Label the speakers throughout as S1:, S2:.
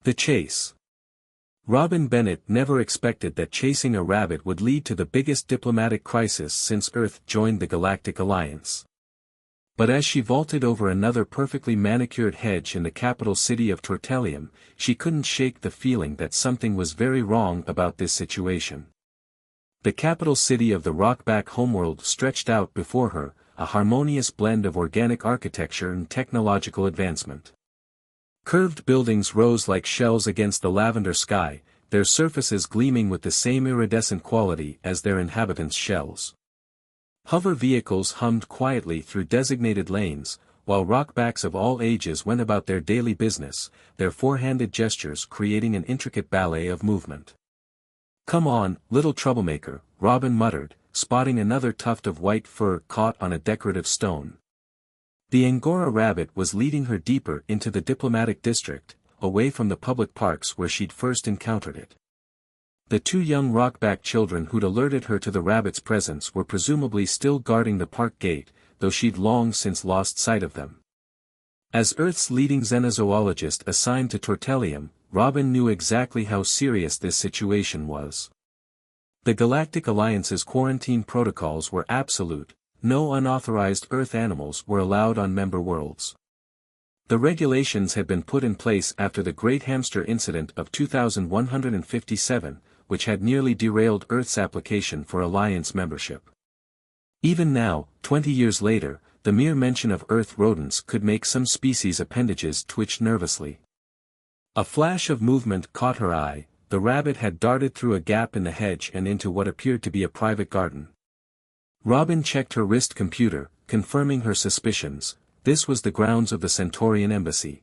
S1: The chase. Robin Bennett never expected that chasing a rabbit would lead to the biggest diplomatic crisis since Earth joined the Galactic Alliance. But as she vaulted over another perfectly manicured hedge in the capital city of Tortellium, she couldn't shake the feeling that something was very wrong about this situation. The capital city of the rockback homeworld stretched out before her, a harmonious blend of organic architecture and technological advancement. Curved buildings rose like shells against the lavender sky, their surfaces gleaming with the same iridescent quality as their inhabitants' shells. Hover vehicles hummed quietly through designated lanes, while rockbacks of all ages went about their daily business, their four-handed gestures creating an intricate ballet of movement. "Come on, little troublemaker," Robin muttered, spotting another tuft of white fur caught on a decorative stone. The Angora rabbit was leading her deeper into the diplomatic district, away from the public parks where she'd first encountered it. The two young rockback children who'd alerted her to the rabbit's presence were presumably still guarding the park gate, though she'd long since lost sight of them. As Earth's leading xenozoologist assigned to Tortellium, Robin knew exactly how serious this situation was. The Galactic Alliance's quarantine protocols were absolute. No unauthorized Earth animals were allowed on member worlds. The regulations had been put in place after the Great Hamster Incident of 2157, which had nearly derailed Earth's application for Alliance membership. Even now, 20 years later, the mere mention of Earth rodents could make some species' appendages twitch nervously. A flash of movement caught her eye. The rabbit had darted through a gap in the hedge and into what appeared to be a private garden. Robin checked her wrist computer, confirming her suspicions. This was the grounds of the Centaurian embassy.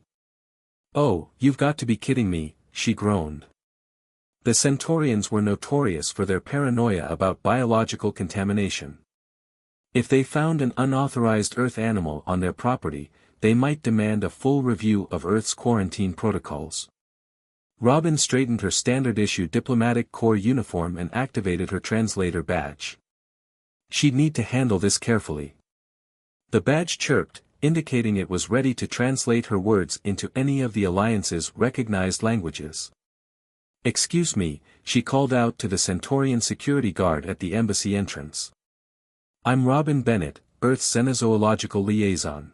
S1: "Oh, you've got to be kidding me," she groaned. The Centaurians were notorious for their paranoia about biological contamination. If they found an unauthorized Earth animal on their property, they might demand a full review of Earth's quarantine protocols. Robin straightened her standard-issue diplomatic corps uniform and activated her translator badge. She'd need to handle this carefully. The badge chirped, indicating it was ready to translate her words into any of the Alliance's recognized languages. "Excuse me," she called out to the Centaurian security guard at the embassy entrance. "I'm Robin Bennett, Earth's xenozoological liaison.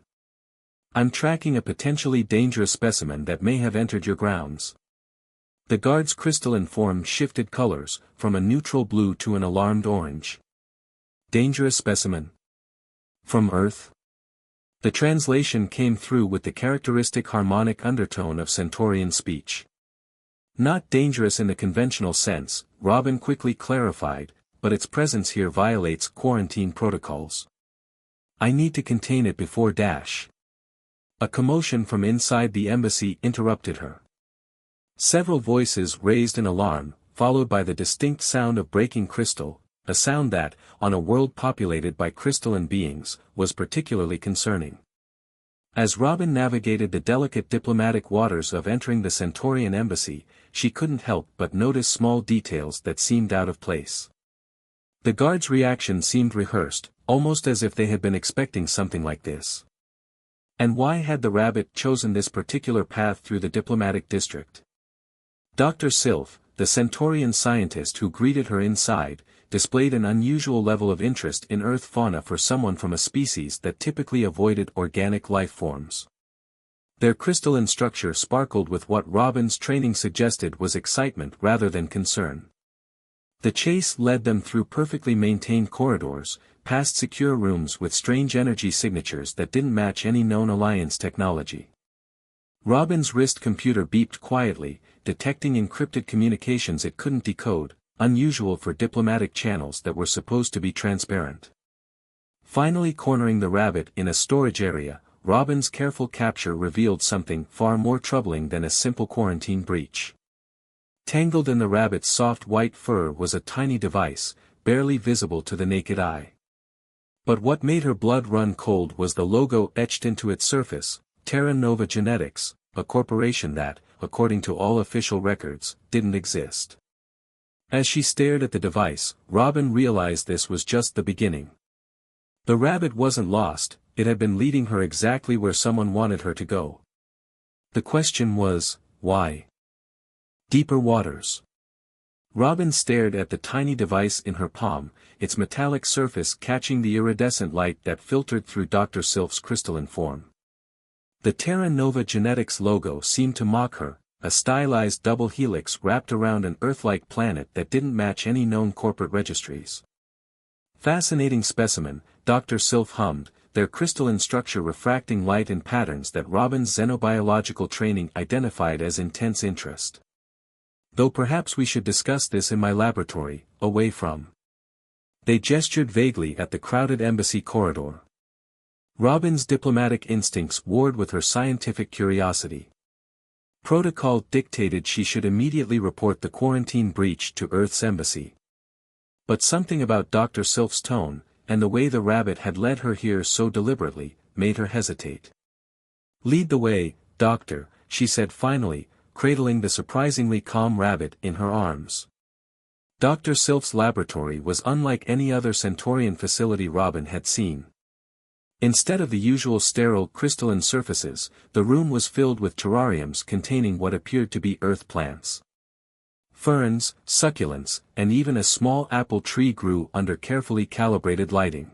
S1: I'm tracking a potentially dangerous specimen that may have entered your grounds." The guard's crystalline form shifted colors, from a neutral blue to an alarmed orange. "Dangerous specimen? From Earth?" The translation came through with the characteristic harmonic undertone of Centaurian speech. "Not dangerous in the conventional sense," Robin quickly clarified, "but its presence here violates quarantine protocols. I need to contain it before dash." A commotion from inside the embassy interrupted her. Several voices raised an alarm, followed by the distinct sound of breaking crystal, a sound that, on a world populated by crystalline beings, was particularly concerning. As Robin navigated the delicate diplomatic waters of entering the Centaurian embassy, she couldn't help but notice small details that seemed out of place. The guards' reaction seemed rehearsed, almost as if they had been expecting something like this. And why had the rabbit chosen this particular path through the diplomatic district? Dr. Sylph, the Centaurian scientist who greeted her inside, displayed an unusual level of interest in Earth fauna for someone from a species that typically avoided organic life forms. Their crystalline structure sparkled with what Robin's training suggested was excitement rather than concern. The chase led them through perfectly maintained corridors, past secure rooms with strange energy signatures that didn't match any known Alliance technology. Robin's wrist computer beeped quietly, detecting encrypted communications it couldn't decode, unusual for diplomatic channels that were supposed to be transparent. Finally cornering the rabbit in a storage area, Robin's careful capture revealed something far more troubling than a simple quarantine breach. Tangled in the rabbit's soft white fur was a tiny device, barely visible to the naked eye. But what made her blood run cold was the logo etched into its surface, Terra Nova Genetics, a corporation that, according to all official records, didn't exist. As she stared at the device, Robin realized this was just the beginning. The rabbit wasn't lost, it had been leading her exactly where someone wanted her to go. The question was, why? Deeper waters. Robin stared at the tiny device in her palm, its metallic surface catching the iridescent light that filtered through Dr. Sylph's crystalline form. The Terra Nova Genetics logo seemed to mock her, a stylized double helix wrapped around an Earth-like planet that didn't match any known corporate registries. Fascinating specimen, Dr. Sylph hummed, their crystalline structure refracting light in patterns that Robin's xenobiological training identified as intense interest. Though perhaps we should discuss this in my laboratory, away from. They gestured vaguely at the crowded embassy corridor. Robin's diplomatic instincts warred with her scientific curiosity. Protocol dictated she should immediately report the quarantine breach to Earth's embassy. But something about Dr. Sylph's tone, and the way the rabbit had led her here so deliberately, made her hesitate. "Lead the way, Doctor," she said finally, cradling the surprisingly calm rabbit in her arms. Dr. Sylph's laboratory was unlike any other Centaurian facility Robin had seen. Instead of the usual sterile crystalline surfaces, the room was filled with terrariums containing what appeared to be earth plants. Ferns, succulents, and even a small apple tree grew under carefully calibrated lighting.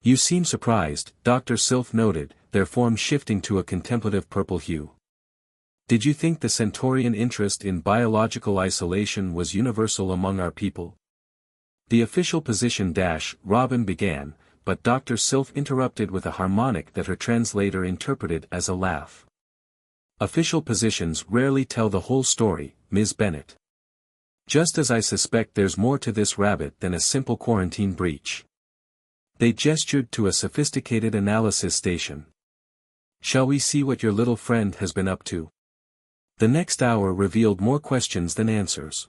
S1: "You seem surprised," Dr. Sylph noted, their form shifting to a contemplative purple hue. "Did you think the Centaurian interest in biological isolation was universal among our people?" "The official position Robin began, but Dr. Sylph interrupted with a harmonic that her translator interpreted as a laugh. "Official positions rarely tell the whole story, Ms. Bennett. Just as I suspect there's more to this rabbit than a simple quarantine breach." They gestured to a sophisticated analysis station. "Shall we see what your little friend has been up to?" The next hour revealed more questions than answers.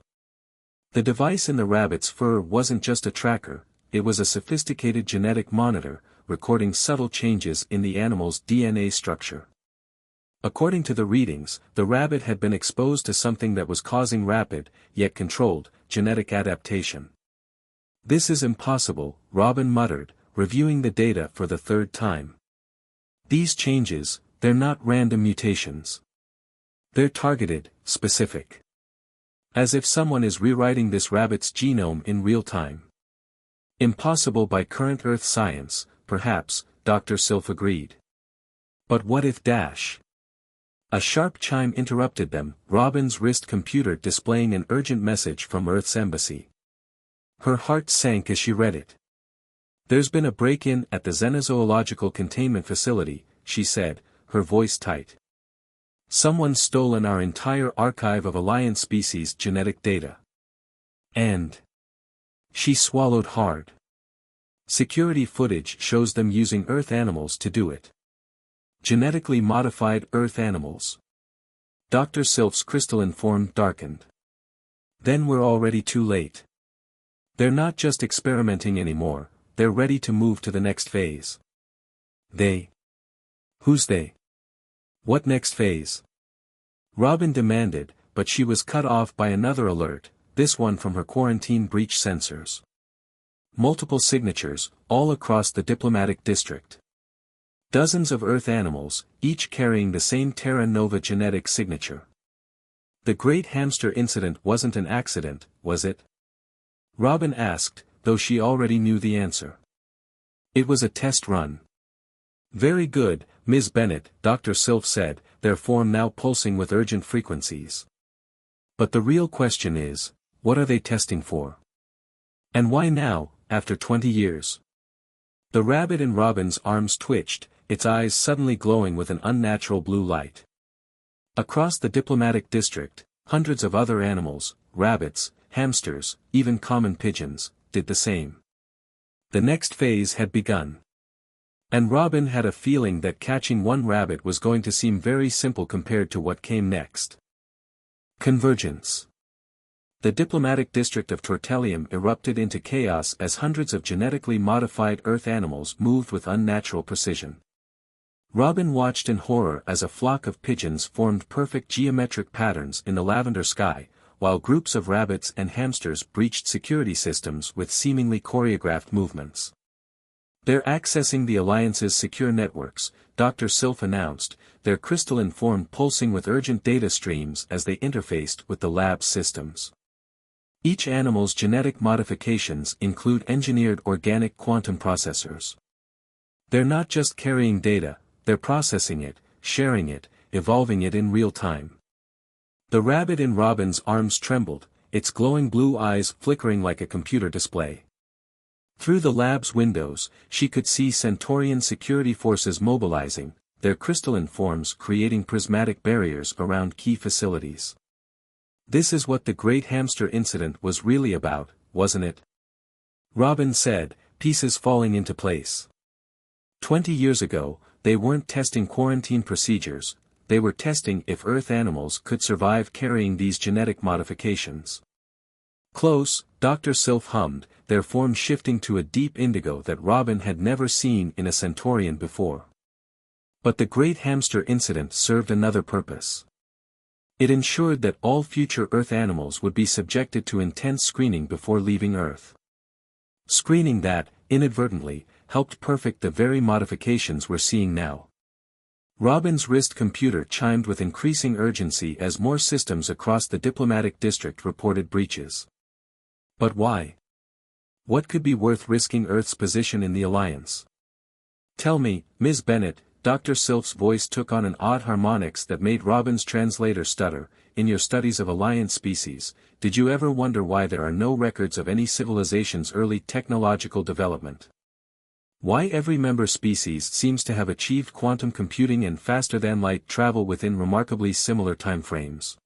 S1: The device in the rabbit's fur wasn't just a tracker, it was a sophisticated genetic monitor, recording subtle changes in the animal's DNA structure. According to the readings, the rabbit had been exposed to something that was causing rapid, yet controlled, genetic adaptation. "This is impossible," Robin muttered, reviewing the data for the third time. "These changes, they're not random mutations. They're targeted, specific. As if someone is rewriting this rabbit's genome in real time." "Impossible by current Earth science, perhaps," Dr. Sylph agreed. "But what if A sharp chime interrupted them, Robin's wrist computer displaying an urgent message from Earth's embassy. Her heart sank as she read it. "There's been a break-in at the xenozoological containment facility," she said, her voice tight. "Someone's stolen our entire archive of alien species genetic data. And..." She swallowed hard. "Security footage shows them using Earth animals to do it. Genetically modified Earth animals." Dr. Sylph's crystalline form darkened. "Then we're already too late. They're not just experimenting anymore, they're ready to move to the next phase." "They? Who's they? What next phase?" Robin demanded, but she was cut off by another alert, this one from her quarantine breach sensors. Multiple signatures, all across the diplomatic district. Dozens of Earth animals, each carrying the same Terra Nova genetic signature. The great hamster incident wasn't an accident, was it? Robin asked, though she already knew the answer. "It was a test run." "Very good, Ms. Bennett," Dr. Sylph said, their form now pulsing with urgent frequencies. "But the real question is, what are they testing for? And why now, after 20 years? The rabbit in Robin's arms twitched, its eyes suddenly glowing with an unnatural blue light. Across the diplomatic district, hundreds of other animals, rabbits, hamsters, even common pigeons, did the same. The next phase had begun. And Robin had a feeling that catching one rabbit was going to seem very simple compared to what came next. Convergence. The diplomatic district of Tortellium erupted into chaos as hundreds of genetically modified Earth animals moved with unnatural precision. Robin watched in horror as a flock of pigeons formed perfect geometric patterns in the lavender sky, while groups of rabbits and hamsters breached security systems with seemingly choreographed movements. "They're accessing the Alliance's secure networks," Dr. Sylph announced, their crystalline form pulsing with urgent data streams as they interfaced with the lab's systems. Each animal's genetic modifications include engineered organic quantum processors. They're not just carrying data, they're processing it, sharing it, evolving it in real time. The rabbit in Robin's arms trembled, its glowing blue eyes flickering like a computer display. Through the lab's windows, she could see Centaurian security forces mobilizing, their crystalline forms creating prismatic barriers around key facilities. This is what the Great Hamster incident was really about, wasn't it? Robin said, pieces falling into place. 20 years ago, they weren't testing quarantine procedures, they were testing if Earth animals could survive carrying these genetic modifications. Close, Dr. Sylph hummed, their form shifting to a deep indigo that Robin had never seen in a Centaurian before. But the Great Hamster incident served another purpose. It ensured that all future Earth animals would be subjected to intense screening before leaving Earth. Screening that, inadvertently, helped perfect the very modifications we're seeing now. Robin's wrist computer chimed with increasing urgency as more systems across the diplomatic district reported breaches. But why? What could be worth risking Earth's position in the Alliance? Tell me, Ms. Bennett, Dr. Sylph's voice took on an odd harmonics that made Robin's translator stutter. In your studies of Alliance species, did you ever wonder why there are no records of any civilization's early technological development? Why every member species seems to have achieved quantum computing and faster-than-light travel within remarkably similar timeframes?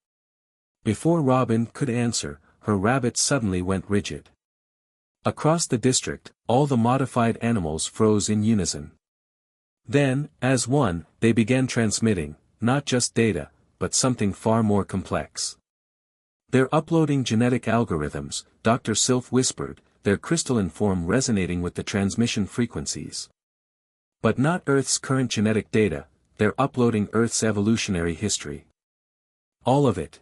S1: Before Robin could answer, her rabbit suddenly went rigid. Across the district, all the modified animals froze in unison. Then, as one, they began transmitting, not just data, but something far more complex. They're uploading genetic algorithms, Dr. Sylph whispered, their crystalline form resonating with the transmission frequencies. But not Earth's current genetic data, they're uploading Earth's evolutionary history. All of it.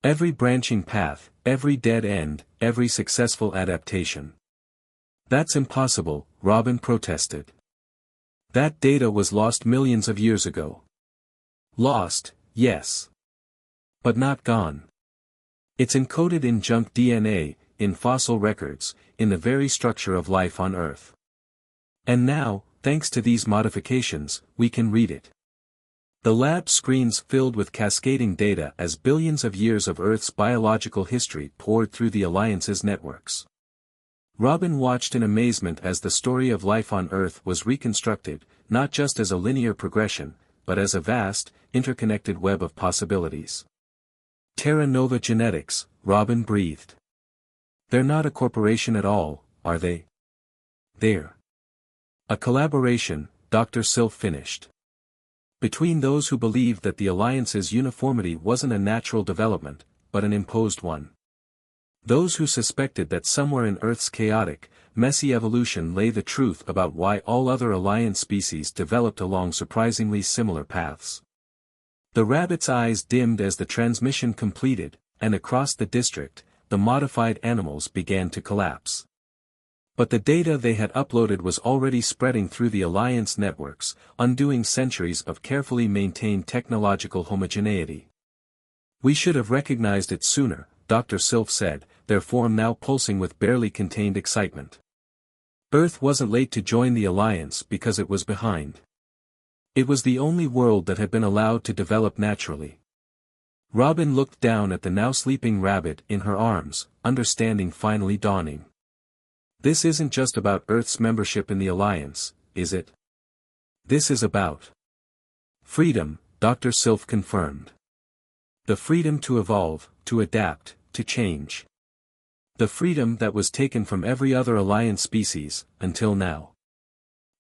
S1: Every branching path, every dead end, every successful adaptation. That's impossible, Robin protested. That data was lost millions of years ago. Lost, yes. But not gone. It's encoded in junk DNA, in fossil records, in the very structure of life on Earth. And now, thanks to these modifications, we can read it. The lab screens filled with cascading data as billions of years of Earth's biological history poured through the Alliance's networks. Robin watched in amazement as the story of life on Earth was reconstructed, not just as a linear progression, but as a vast, interconnected web of possibilities. Terra Nova Genetics, Robin breathed. They're not a corporation at all, are they? They're a collaboration, Dr. Sylph finished. Between those who believed that the Alliance's uniformity wasn't a natural development, but an imposed one. Those who suspected that somewhere in Earth's chaotic, messy evolution lay the truth about why all other Alliance species developed along surprisingly similar paths. The rabbit's eyes dimmed as the transmission completed, and across the district, the modified animals began to collapse. But the data they had uploaded was already spreading through the Alliance networks, undoing centuries of carefully maintained technological homogeneity. We should have recognized it sooner, Dr. Sylph said, their form now pulsing with barely contained excitement. Earth wasn't late to join the Alliance because it was behind. It was the only world that had been allowed to develop naturally. Robin looked down at the now sleeping rabbit in her arms, understanding finally dawning. This isn't just about Earth's membership in the Alliance, is it? This is about freedom, Dr. Sylph confirmed. The freedom to evolve, to adapt, to change. The freedom that was taken from every other Alliance species, until now.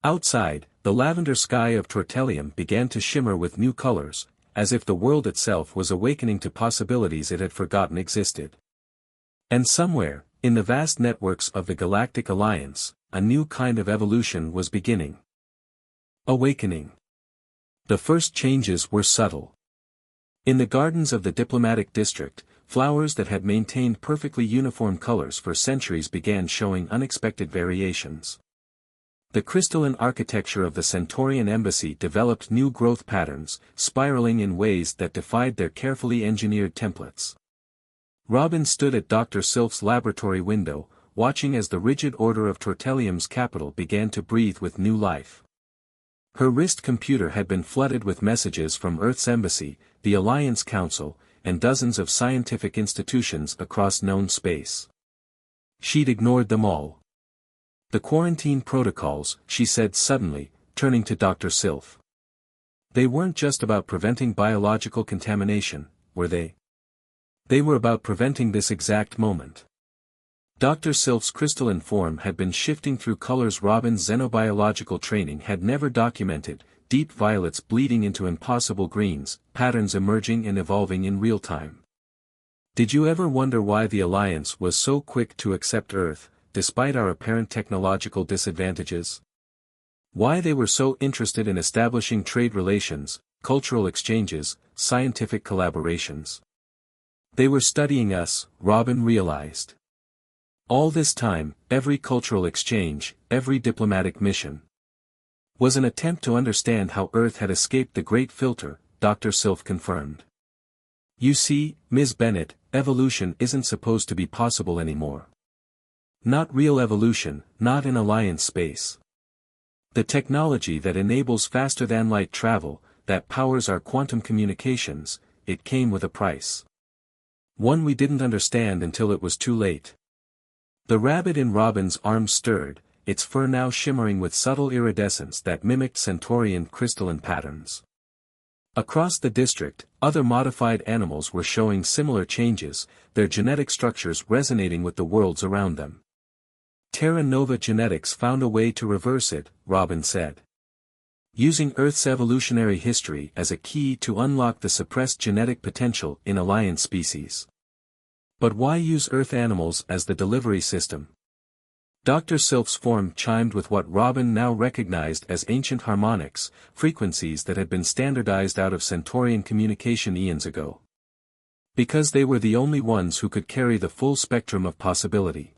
S1: Outside, the lavender sky of Tortellium began to shimmer with new colors, as if the world itself was awakening to possibilities it had forgotten existed. And somewhere, in the vast networks of the Galactic Alliance, a new kind of evolution was beginning. Awakening. The first changes were subtle. In the gardens of the diplomatic district, flowers that had maintained perfectly uniform colors for centuries began showing unexpected variations. The crystalline architecture of the Centaurian embassy developed new growth patterns, spiraling in ways that defied their carefully engineered templates. Robin stood at Dr. Sylph's laboratory window, watching as the rigid order of Tortellium's capital began to breathe with new life. Her wrist computer had been flooded with messages from Earth's embassy, the Alliance Council, and dozens of scientific institutions across known space. She'd ignored them all. The quarantine protocols, she said suddenly, turning to Dr. Sylph. They weren't just about preventing biological contamination, were they? They were about preventing this exact moment. Dr. Sylph's crystalline form had been shifting through colors Robin's xenobiological training had never documented, deep violets bleeding into impossible greens, patterns emerging and evolving in real time. Did you ever wonder why the Alliance was so quick to accept Earth, despite our apparent technological disadvantages? Why they were so interested in establishing trade relations, cultural exchanges, scientific collaborations? They were studying us, Robin realized. All this time, every cultural exchange, every diplomatic mission, was an attempt to understand how Earth had escaped the Great Filter, Dr. Sylph confirmed. You see, Ms. Bennett, evolution isn't supposed to be possible anymore. Not real evolution, not in Alliance space. The technology that enables faster-than-light travel, that powers our quantum communications, it came with a price. One we didn't understand until it was too late. The rabbit in Robin's arms stirred, its fur now shimmering with subtle iridescence that mimicked Centaurian crystalline patterns. Across the district, other modified animals were showing similar changes, their genetic structures resonating with the worlds around them. Terra Nova Genetics found a way to reverse it, Robin said. Using Earth's evolutionary history as a key to unlock the suppressed genetic potential in Alliance species. But why use Earth animals as the delivery system? Dr. Sylph's form chimed with what Robin now recognized as ancient harmonics, frequencies that had been standardized out of Centaurian communication eons ago. Because they were the only ones who could carry the full spectrum of possibility.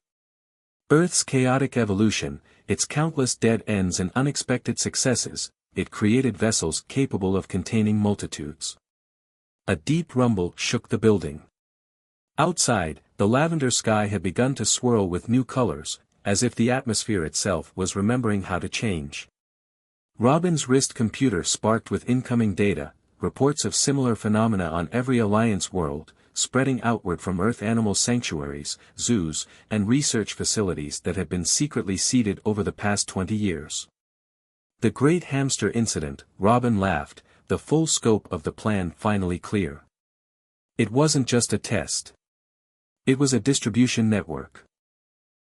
S1: Earth's chaotic evolution, its countless dead ends and unexpected successes, it created vessels capable of containing multitudes. A deep rumble shook the building. Outside, the lavender sky had begun to swirl with new colors, as if the atmosphere itself was remembering how to change. Robin's wrist computer sparked with incoming data, reports of similar phenomena on every Alliance world, spreading outward from Earth animal sanctuaries, zoos, and research facilities that had been secretly seeded over the past 20 years. The Great Hamster Incident, Robin laughed, the full scope of the plan finally clear. It wasn't just a test. It was a distribution network.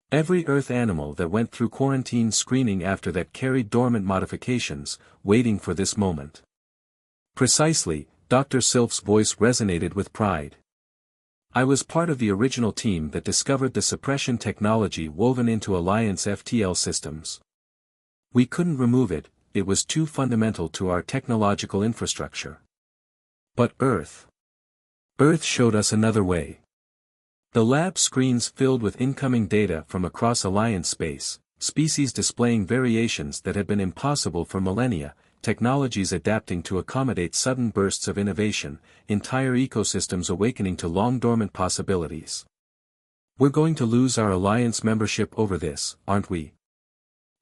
S1: Every Earth animal that went through quarantine screening after that carried dormant modifications, waiting for this moment. Precisely, Dr. Sylph's voice resonated with pride. I was part of the original team that discovered the suppression technology woven into Alliance FTL systems. We couldn't remove it, it was too fundamental to our technological infrastructure. But Earth showed us another way. The lab screens filled with incoming data from across Alliance space, species displaying variations that had been impossible for millennia, technologies adapting to accommodate sudden bursts of innovation, entire ecosystems awakening to long-dormant possibilities. We're going to lose our Alliance membership over this, aren't we?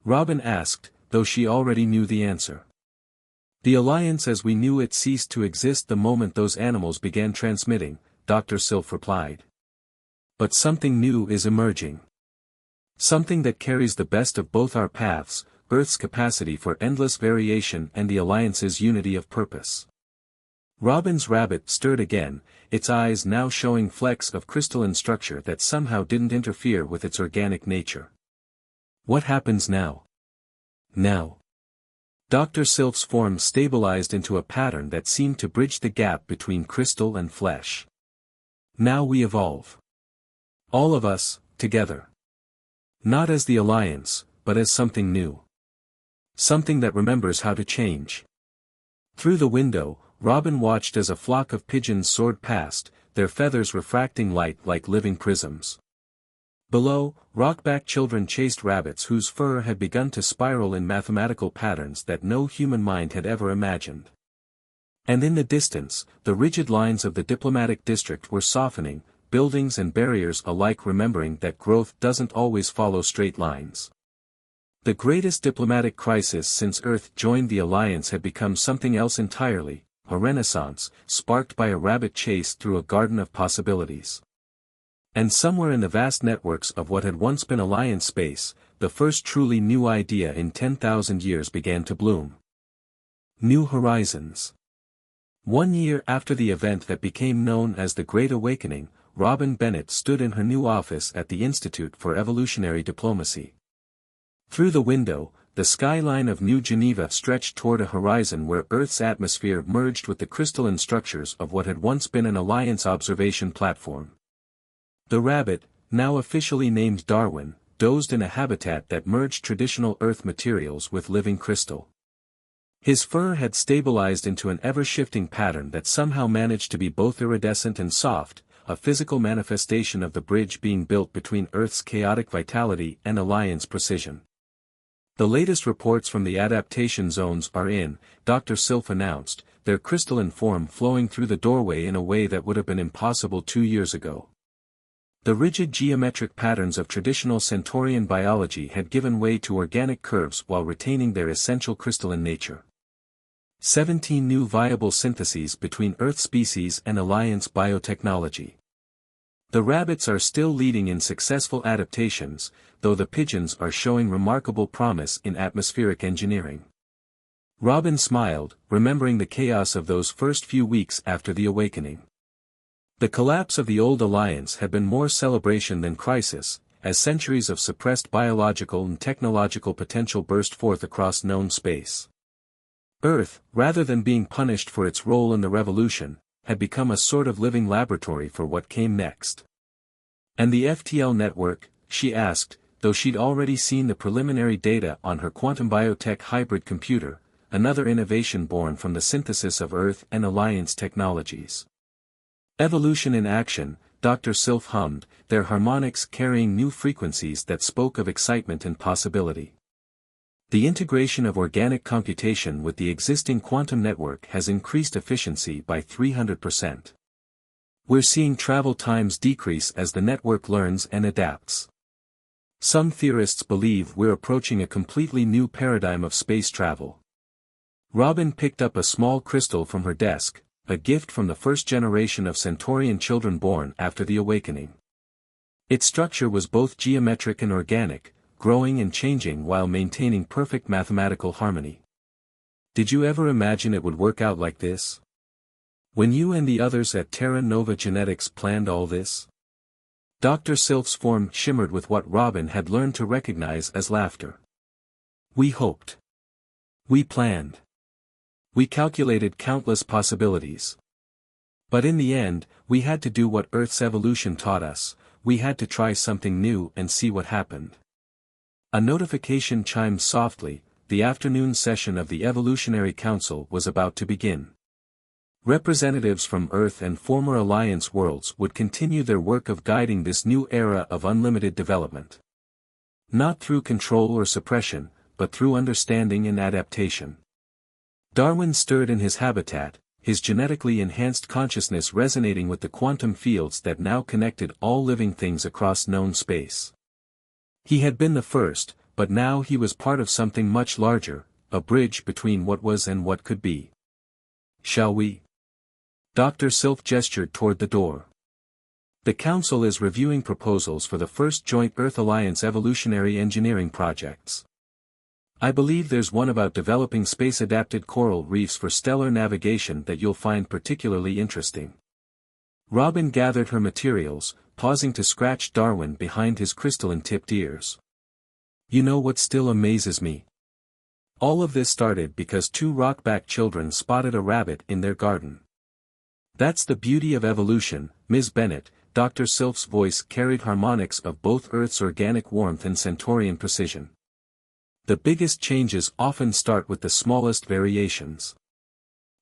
S1: Robin asked, though she already knew the answer. The Alliance as we knew it ceased to exist the moment those animals began transmitting, Dr. Sylph replied. But something new is emerging. Something that carries the best of both our paths, Earth's capacity for endless variation and the Alliance's unity of purpose. Robin's rabbit stirred again, its eyes now showing flecks of crystalline structure that somehow didn't interfere with its organic nature. What happens now? Now. Dr. Sylph's form stabilized into a pattern that seemed to bridge the gap between crystal and flesh. Now we evolve. All of us, together. Not as the Alliance, but as something new. Something that remembers how to change. Through the window, Robin watched as a flock of pigeons soared past, their feathers refracting light like living prisms. Below, rockback children chased rabbits whose fur had begun to spiral in mathematical patterns that no human mind had ever imagined. And in the distance, the rigid lines of the diplomatic district were softening, buildings and barriers alike remembering that growth doesn't always follow straight lines. The greatest diplomatic crisis since Earth joined the Alliance had become something else entirely, a renaissance, sparked by a rabbit chase through a garden of possibilities. And somewhere in the vast networks of what had once been Alliance space, the first truly new idea in 10,000 years began to bloom. New Horizons. 1 year after the event that became known as the Great Awakening, Robin Bennett stood in her new office at the Institute for Evolutionary Diplomacy. Through the window, the skyline of New Geneva stretched toward a horizon where Earth's atmosphere merged with the crystalline structures of what had once been an Alliance observation platform. The rabbit, now officially named Darwin, dozed in a habitat that merged traditional Earth materials with living crystal. His fur had stabilized into an ever-shifting pattern that somehow managed to be both iridescent and soft, a physical manifestation of the bridge being built between Earth's chaotic vitality and Alliance precision. The latest reports from the adaptation zones are in, Dr. Sylph announced, their crystalline form flowing through the doorway in a way that would have been impossible 2 years ago. The rigid geometric patterns of traditional Centaurian biology had given way to organic curves while retaining their essential crystalline nature. 17 new viable syntheses between Earth species and Alliance biotechnology. The rabbits are still leading in successful adaptations, though the pigeons are showing remarkable promise in atmospheric engineering. Robin smiled, remembering the chaos of those first few weeks after the awakening. The collapse of the old Alliance had been more celebration than crisis, as centuries of suppressed biological and technological potential burst forth across known space. Earth, rather than being punished for its role in the revolution, had become a sort of living laboratory for what came next. And the FTL network, she asked, though she'd already seen the preliminary data on her quantum biotech hybrid computer, another innovation born from the synthesis of Earth and Alliance technologies. Evolution in action, Dr. Sylph hummed, their harmonics carrying new frequencies that spoke of excitement and possibility. The integration of organic computation with the existing quantum network has increased efficiency by 300%. We're seeing travel times decrease as the network learns and adapts. Some theorists believe we're approaching a completely new paradigm of space travel. Robin picked up a small crystal from her desk, a gift from the first generation of Centaurian children born after the awakening. Its structure was both geometric and organic, growing and changing while maintaining perfect mathematical harmony. Did you ever imagine it would work out like this? When you and the others at Terra Nova Genetics planned all this? Dr. Sylph's form shimmered with what Robin had learned to recognize as laughter. We hoped. We planned. We calculated countless possibilities. But in the end, we had to do what Earth's evolution taught us, we had to try something new and see what happened. A notification chimed softly, the afternoon session of the Evolutionary Council was about to begin. Representatives from Earth and former Alliance worlds would continue their work of guiding this new era of unlimited development. Not through control or suppression, but through understanding and adaptation. Darwin stirred in his habitat, his genetically enhanced consciousness resonating with the quantum fields that now connected all living things across known space. He had been the first, but now he was part of something much larger, a bridge between what was and what could be. Shall we? Dr. Sylph gestured toward the door. The Council is reviewing proposals for the first joint Earth-Alliance evolutionary engineering projects. I believe there's one about developing space-adapted coral reefs for stellar navigation that you'll find particularly interesting. Robin gathered her materials, pausing to scratch Darwin behind his crystalline-tipped ears. You know what still amazes me? All of this started because 2 rockback children spotted a rabbit in their garden. That's the beauty of evolution, Ms. Bennett. Dr. Sylph's voice carried harmonics of both Earth's organic warmth and Centaurian precision. The biggest changes often start with the smallest variations.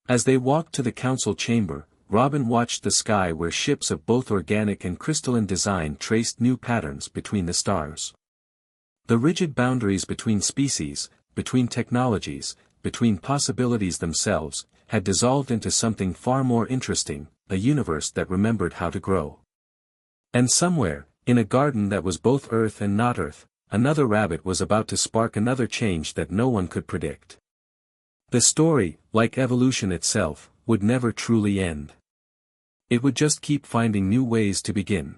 S1: As they walked to the council chamber, Robin watched the sky where ships of both organic and crystalline design traced new patterns between the stars. The rigid boundaries between species, between technologies, between possibilities themselves, had dissolved into something far more interesting, a universe that remembered how to grow. And somewhere, in a garden that was both Earth and not Earth, another rabbit was about to spark another change that no one could predict. The story, like evolution itself, would never truly end. It would just keep finding new ways to begin.